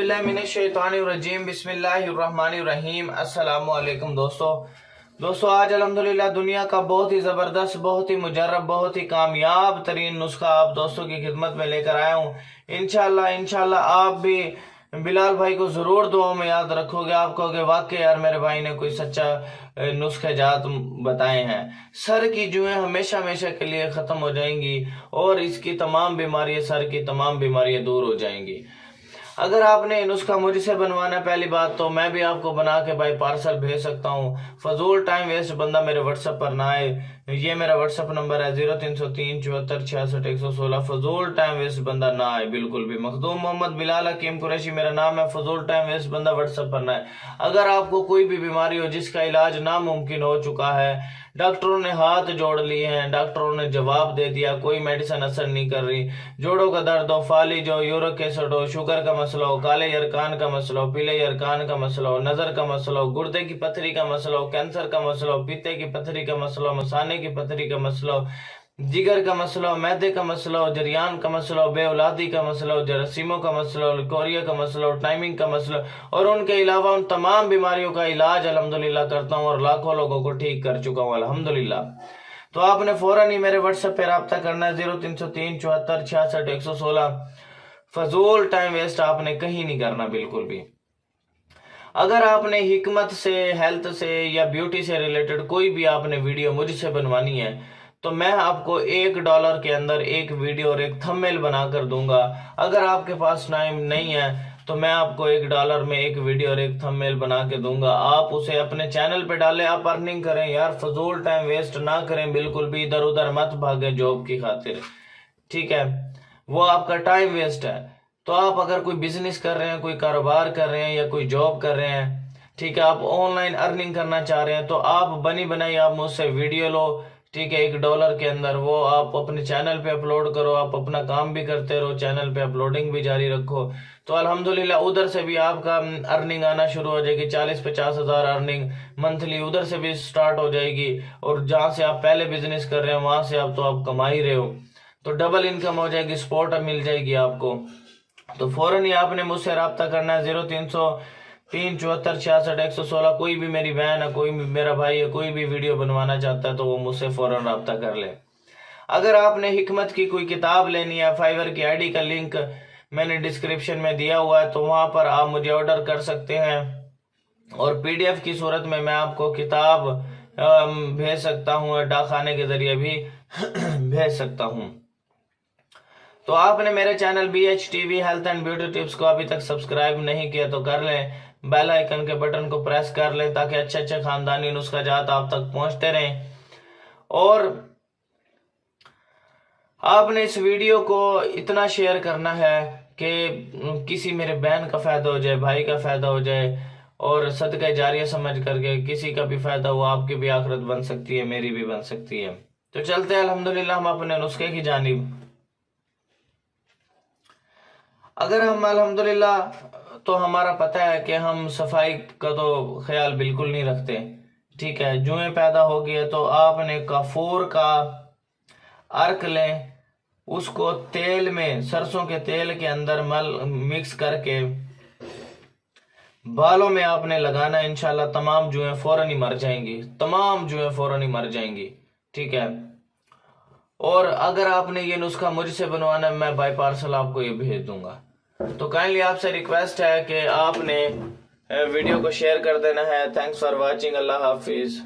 बिस्मिल्लाहिर्रहमानिर्रहीम बिस्मिल्लाहिर्रहमानिर्रहीम अस्सलाम वालेकुम दोस्तों आज अल्हम्दुलिल्लाह दुनिया का बहुत ही ज़बरदस्त, बहुत ही मुजर्रब, बहुत ही कामयाब तरीन नुस्खा आप दोस्तों की खिदमत में लेकर आया हूँ। इंशाल्लाह आप भी बिलाल भाई को ज़रूर दुआओं में याद रखोगे। आप कहोगे वाकई यार मेरे भाई ने कोई सच्चा नुस्खे जात बताए हैं। सर की जुएं हमेशा हमेशा के लिए ख़त्म हो जाएंगी और इसकी तमाम बीमारियां, सर की तमाम बीमारियां दूर हो जाएंगी। अगर आपने ये नुस्खा मुझसे बनवाना है, पहली बात तो मैं भी आपको बना के भाई पार्सल भेज सकता हूँ। फजूल टाइम वेस्ट बंदा मेरे व्हाट्सएप पर ना आए। ये मेरा व्हाट्सएप नंबर है 0303746616। फजूल टाइम वेस्ट बंदा ना आए बिल्कुल भी। मखदूम मोहम्मद बिलाल हकीम कुरैशी मेरा नाम है। फजूल टाइम वेस्ट बंदा व्हाट्सएप पर ना आए। अगर आपको कोई भी बीमारी हो जिसका इलाज नामुमकिन हो चुका है, डॉक्टरों ने हाथ जोड़ लिए हैं, डॉक्टरों ने जवाब दे दिया कोई मेडिसिन असर नहीं कर रही, जोड़ों का दर्द हो, फालिज हो, यूरिक एसिड हो, शुगर का मसला हो, काले यरकान का मसला हो, पीले यरकान का मसला हो, नजर का मसला हो, गुर्दे की पथरी का मसला हो, कैंसर का मसला हो, पीते की पथरी का मसला हो, मसाने की पथरी का मसला हो, जिगर का मसला हो, मैदे का मसला हो, जरियान का मसला हो, बेऔलादी का मसला हो, जरासीमों का मसला हो, लिकोरिया का मसला हो, टाइमिंग का मसला हो, और उनके अलावा उन तमाम बीमारियों का इलाज अल्हम्दुलिल्लाह करता हूँ और लाखों लोगों को ठीक कर चुका हूँ अल्हम्दुलिल्लाह। तो आपने फौरन ही मेरे व्हाट्सएप पे रब्ता करना है 0303746616। फजूल टाइम वेस्ट आपने कहीं नहीं करना बिल्कुल भी। अगर आपने हिकमत से, हेल्थ से या ब्यूटी से रिलेटेड कोई भी आपने वीडियो मुझसे बनवानी है तो मैं आपको $1 के अंदर एक वीडियो और एक थंबनेल बनाकर दूंगा। अगर आपके पास टाइम नहीं है तो मैं आपको $1 में एक वीडियो और एक थंबनेल बना के दूंगा। आप उसे अपने चैनल पे डालें, आप अर्निंग करें यार। फजूल टाइम वेस्ट ना करें बिल्कुल भी, इधर उधर मत भागें जॉब की खातिर, ठीक है? वो आपका टाइम वेस्ट है। तो आप अगर कोई बिजनेस कर रहे हैं, कोई कारोबार कर रहे हैं या कोई जॉब कर रहे हैं, ठीक है, आप ऑनलाइन अर्निंग करना चाह रहे हैं तो आप बनी बनाई आप मुझसे वीडियो लो, ठीक है, $1 के अंदर वो आप अपने चैनल पे अपलोड करो। आप अपना काम भी करते रहो, चैनल पे अपलोडिंग भी जारी रखो, तो अल्हम्दुलिल्लाह उधर से भी आपका अर्निंग आना शुरू हो जाएगी। 40-50 हजार अर्निंग मंथली उधर से भी स्टार्ट हो जाएगी। और जहां से आप पहले बिजनेस कर रहे हैं वहां से आप तो आप कमा ही रहे हो, तो डबल इनकम हो जाएगी, सपोर्ट मिल जाएगी आपको। तो फौरन ही आपने मुझसे रब्ता करना है 0303746616। कोई भी मेरी बहन है, कोई भी मेरा भाई है, कोई भी वीडियो बनवाना चाहता है तो वो मुझसे फौरन रब्ता कर ले। अगर आपने हिकमत की कोई किताब लेनी है, फाइवर की आईडी का लिंक मैंने डिस्क्रिप्शन में दिया हुआ है, तो वहां पर आप मुझे ऑर्डर कर सकते हैं और पीडीएफ की सूरत में मैं आपको किताब भेज सकता हूँ, डाकखाने के जरिए भी भेज सकता हूँ। तो आपने मेरे channel BHTV health and beauty tips को अभी तक सब्सक्राइब नहीं किया तो कर लें, बेल आइकन के बटन को प्रेस कर लें ताकि अच्छे अच्छे खानदानी नुस्खा जात आप तक पहुंचते रहें। और आपने इस वीडियो को इतना शेयर करना है कि किसी मेरे बहन का फायदा हो जाए, भाई का फायदा हो जाए, और सदका जारिया समझ करके किसी का भी फायदा हो, आपकी भी आखिरत बन सकती है, मेरी भी बन सकती है। तो चलते हैं अल्हम्दुलिल्लाह हम अपने नुस्खे की जानिब। अगर हम अल्हम्दुलिल्लाह, तो हमारा पता है कि हम सफाई का तो ख्याल बिल्कुल नहीं रखते, ठीक है? जुएं पैदा हो गई है तो आपने काफूर का अर्क लें, उसको तेल में, सरसों के तेल के अंदर मिक्स करके बालों में आपने लगाना है। इंशाल्लाह तमाम जुएं फौरन ही मर जाएंगी, तमाम जुएं फौरन ही मर जाएंगी, ठीक है? और अगर आपने ये नुस्खा मुझसे बनवाना है मैं बाय पार्सल आपको ये भेज दूंगा। तो काइंडली आपसे रिक्वेस्ट है कि आपने वीडियो को शेयर कर देना है। Thanks for watching. Allah Hafiz.